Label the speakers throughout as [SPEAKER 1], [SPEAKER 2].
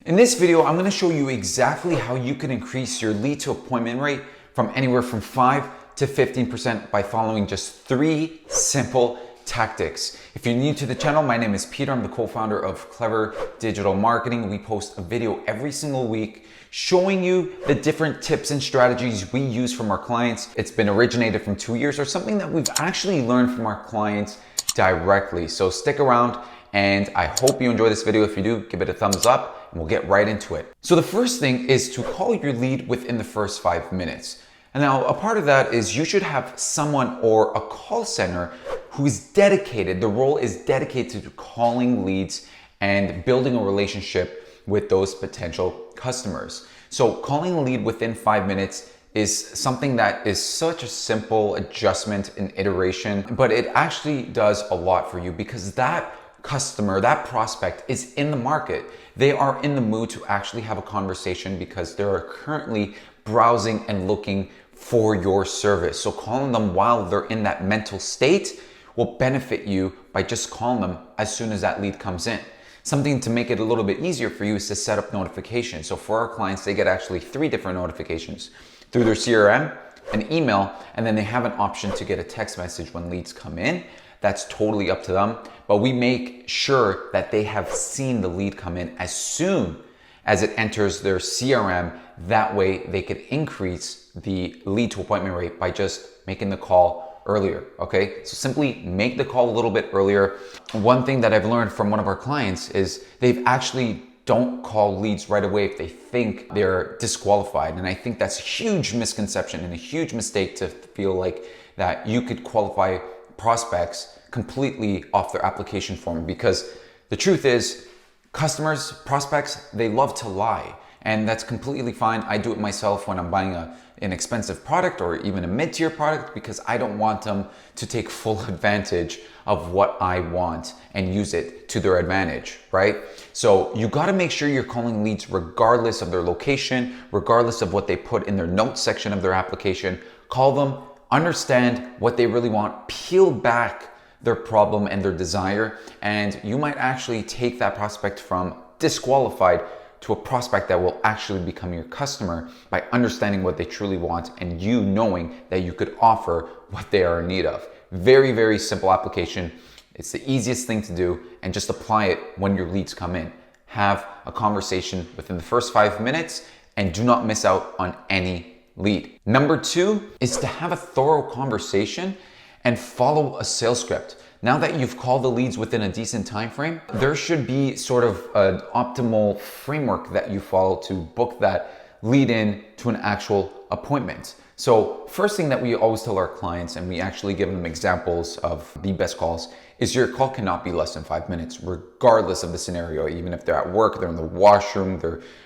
[SPEAKER 1] In this video, I'm gonna show you exactly how you can increase your lead to appointment rate from anywhere from 5 to 15% by following just 3 simple tactics. If you're new to the channel, my name is Peter. I'm the co-founder of Clever Digital Marketing. We post a video every single week showing you the different tips and strategies we use from our clients. It's been originated from 2 years or something that we've actually learned from our clients directly. So stick around and I hope you enjoy this video. If you do, give it a thumbs up and we'll get right into it. So the first thing is to call your lead within the first 5 minutes. And now a part of that is you should have someone or a call center who is dedicated. The role is dedicated to calling leads and building a relationship with those potential customers. So calling a lead within 5 minutes is something that is such a simple adjustment and iteration, but it actually does a lot for you because that customer, that prospect is in the market. They are in the mood to actually have a conversation because they are currently browsing and looking for your service. So calling them while they're in that mental state will benefit you by just calling them as soon as that lead comes in. Something to make it a little bit easier for you is to set up notifications. So for our clients, they get actually 3 different notifications through their CRM, an email, and then they have an option to get a text message when leads come in. That's totally up to them, but we make sure that they have seen the lead come in as soon as it enters their CRM. That way they could increase the lead to appointment rate by just making the call earlier, okay? So simply make the call a little bit earlier. One thing that I've learned from one of our clients is they've actually don't call leads right away if they think they're disqualified. And I think that's a huge misconception and a huge mistake to feel like that you could qualify prospects completely off their application form, because the truth is customers, prospects, they love to lie, and that's completely fine. I do it myself when I'm buying an expensive product or even a mid-tier product because I don't want them to take full advantage of what I want and use it to their advantage, right? So you got to make sure you're calling leads regardless of their location, regardless of what they put in their notes section of their application. Call them, understand what they really want, peel back their problem and their desire, and you might actually take that prospect from disqualified to a prospect that will actually become your customer by understanding what they truly want and you knowing that you could offer what they are in need of. Very, very simple application. It's the easiest thing to do, and just apply it when your leads come in. Have a conversation within the first 5 minutes and do not miss out on any lead. Number 2 is to have a thorough conversation and follow a sales script. Now that you've called the leads within a decent time frame, there should be sort of an optimal framework that you follow to book that lead in to an actual appointment. So first thing that we always tell our clients, and we actually give them examples of the best calls, is your call cannot be less than 5 minutes, regardless of the scenario. Even if they're at work, they're in the washroom,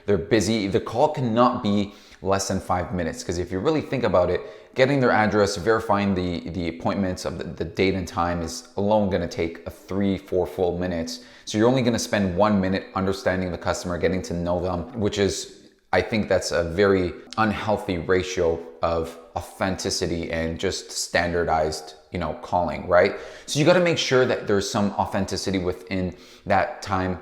[SPEAKER 1] they're busy, the call cannot be less than 5 minutes. Because if you really think about it, getting their address, verifying the appointments of the date and time is alone gonna take 3-4 full minutes. So you're only gonna spend 1 minute understanding the customer, getting to know them, which is, I think that's a very unhealthy ratio of authenticity and just standardized, calling, right? So you got to make sure that there's some authenticity within that time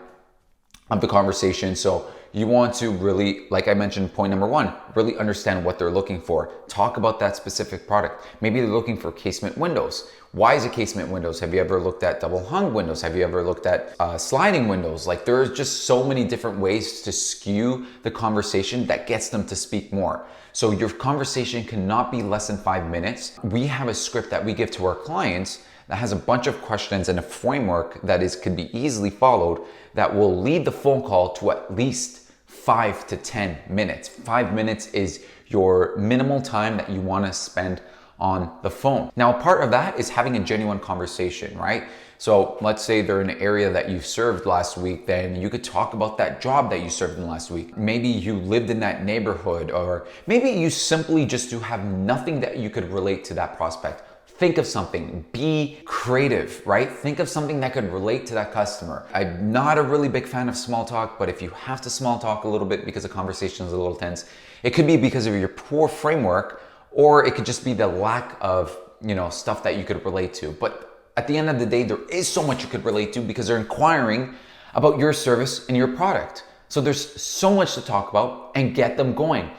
[SPEAKER 1] of the conversation. So you want to really, like I mentioned, point number 1, really understand what they're looking for. Talk about that specific product. Maybe they're looking for casement windows. Why is it casement windows? Have you ever looked at double hung windows? Have you ever looked at sliding windows? Like, there's just so many different ways to skew the conversation that gets them to speak more. So your conversation cannot be less than 5 minutes. We have a script that we give to our clients that has a bunch of questions and a framework that could be easily followed that will lead the phone call to at least 5 to 10 minutes. 5 minutes is your minimal time that you want to spend on the phone. Now, part of that is having a genuine conversation, right? So let's say they're in an area that you served last week, then you could talk about that job that you served in last week. Maybe you lived in that neighborhood, or maybe you simply just do have nothing that you could relate to that prospect. Think of something, be creative, right? Think of something that could relate to that customer. I'm not a really big fan of small talk, but if you have to small talk a little bit because the conversation is a little tense, it could be because of your poor framework, or it could just be the lack of, stuff that you could relate to. But at the end of the day, there is so much you could relate to because they're inquiring about your service and your product. So there's so much to talk about, and get them going.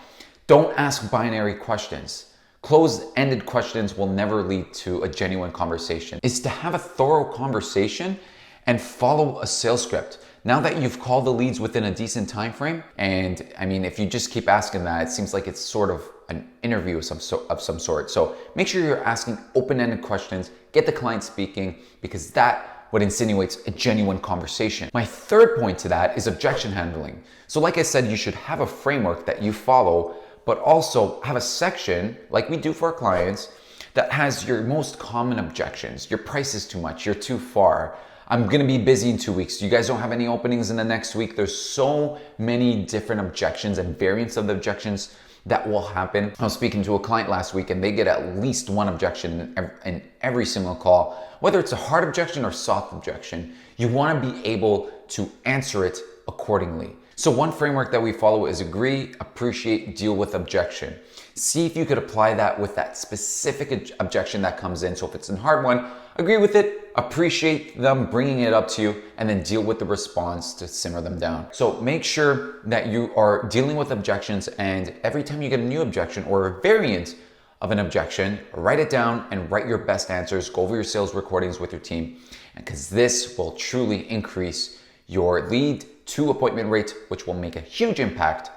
[SPEAKER 1] Don't ask binary questions. Closed-ended questions will never lead to a genuine conversation. It's to have a thorough conversation and follow a sales script. Now that you've called the leads within a decent time frame, and I mean, if you just keep asking that, it seems like it's sort of an interview of some sort. So make sure you're asking open-ended questions, get the client speaking, because that what insinuates a genuine conversation. My third point to that is objection handling. So like I said, you should have a framework that you follow, but also have a section, like we do for our clients, that has your most common objections. Your price is too much, you're too far. I'm gonna be busy in 2 weeks. You guys don't have any openings in the next week. There's so many different objections and variants of the objections that will happen. I was speaking to a client last week and they get at least one objection in every single call. Whether it's a hard objection or soft objection, you wanna be able to answer it accordingly. So one framework that we follow is agree, appreciate, deal with objection. See if you could apply that with that specific objection that comes in. So if it's a hard one, agree with it, appreciate them bringing it up to you, and then deal with the response to simmer them down. So make sure that you are dealing with objections, and every time you get a new objection or a variant of an objection, write it down and write your best answers. Go over your sales recordings with your team, because this will truly increase your lead to appointment rate, which will make a huge impact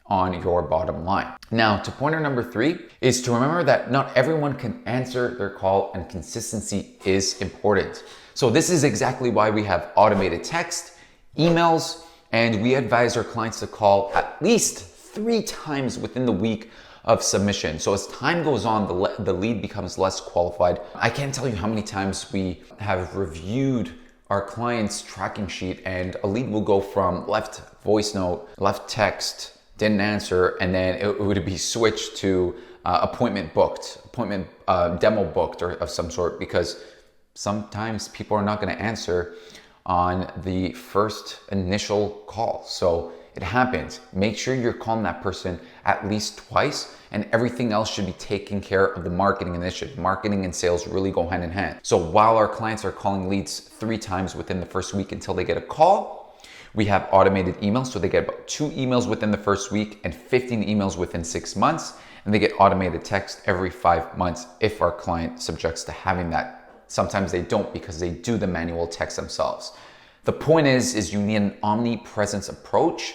[SPEAKER 1] on your bottom line. Now, to pointer number 3 is to remember that not everyone can answer their call, and consistency is important. So this is exactly why we have automated text, emails, and we advise our clients to call at least 3 times within the week of submission. So as time goes on, the lead becomes less qualified. I can't tell you how many times we have reviewed our client's tracking sheet and a lead will go from left voice note, left text, didn't answer, and then it would be switched to appointment demo booked or of some sort, because sometimes people are not going to answer on the first initial call. So it happens. Make sure you're calling that person at least twice, and everything else should be taken care of the marketing initiative. Marketing and sales really go hand in hand. So while our clients are calling leads 3 times within the first week until they get a call, we have automated emails. So they get about 2 emails within the first week and 15 emails within 6 months. And they get automated text every 5 months if our client subjects to having that. Sometimes they don't, because they do the manual text themselves. The point is you need an omnipresence approach,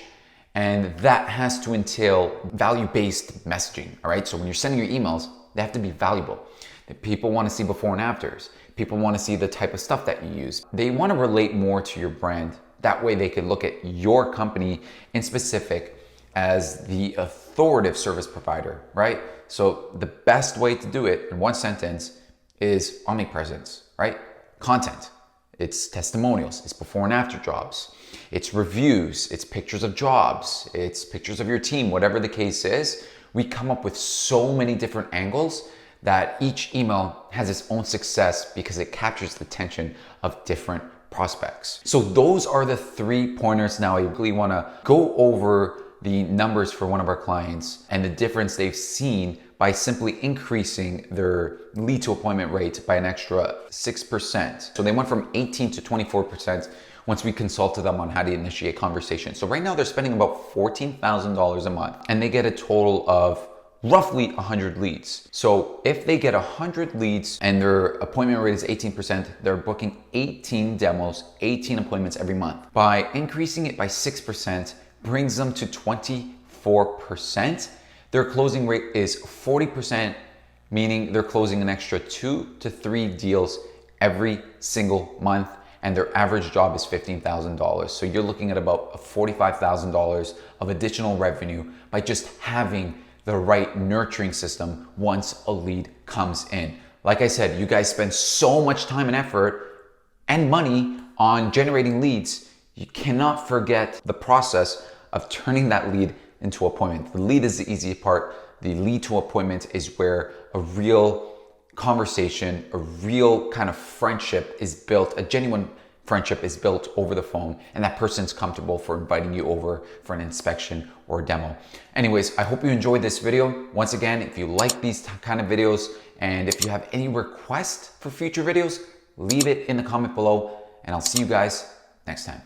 [SPEAKER 1] and that has to entail value-based messaging, all right? So when you're sending your emails, they have to be valuable. People want to see before and afters. People want to see the type of stuff that you use. They want to relate more to your brand. That way they can look at your company in specific as the authoritative service provider, right? So the best way to do it in one sentence is omnipresence, right? Content. It's testimonials, it's before and after jobs, it's reviews, it's pictures of jobs, it's pictures of your team, whatever the case is. We come up with so many different angles that each email has its own success because it captures the attention of different prospects. So those are the 3 pointers. Now I really want to go over the numbers for one of our clients and the difference they've seen by simply increasing their lead to appointment rate by an extra 6%. So they went from 18 to 24% once we consulted them on how to initiate conversation. So right now they're spending about $14,000 a month, and they get a total of roughly 100 leads. So if they get 100 leads and their appointment rate is 18%, they're booking 18 demos, 18 appointments every month. By increasing it by 6% brings them to 24%. Their closing rate is 40%, meaning they're closing an extra 2 to 3 deals every single month, and their average job is $15,000. So you're looking at about $45,000 of additional revenue by just having the right nurturing system once a lead comes in. Like I said, you guys spend so much time and effort and money on generating leads. You cannot forget the process of turning that lead into appointment. The lead is the easy part. The lead to appointment is where a real conversation, a real kind of friendship is built, a genuine friendship is built over the phone, and that person's comfortable for inviting you over for an inspection or a demo. Anyways, I hope you enjoyed this video. Once again, if you like these kind of videos, and if you have any requests for future videos, leave it in the comment below, and I'll see you guys next time.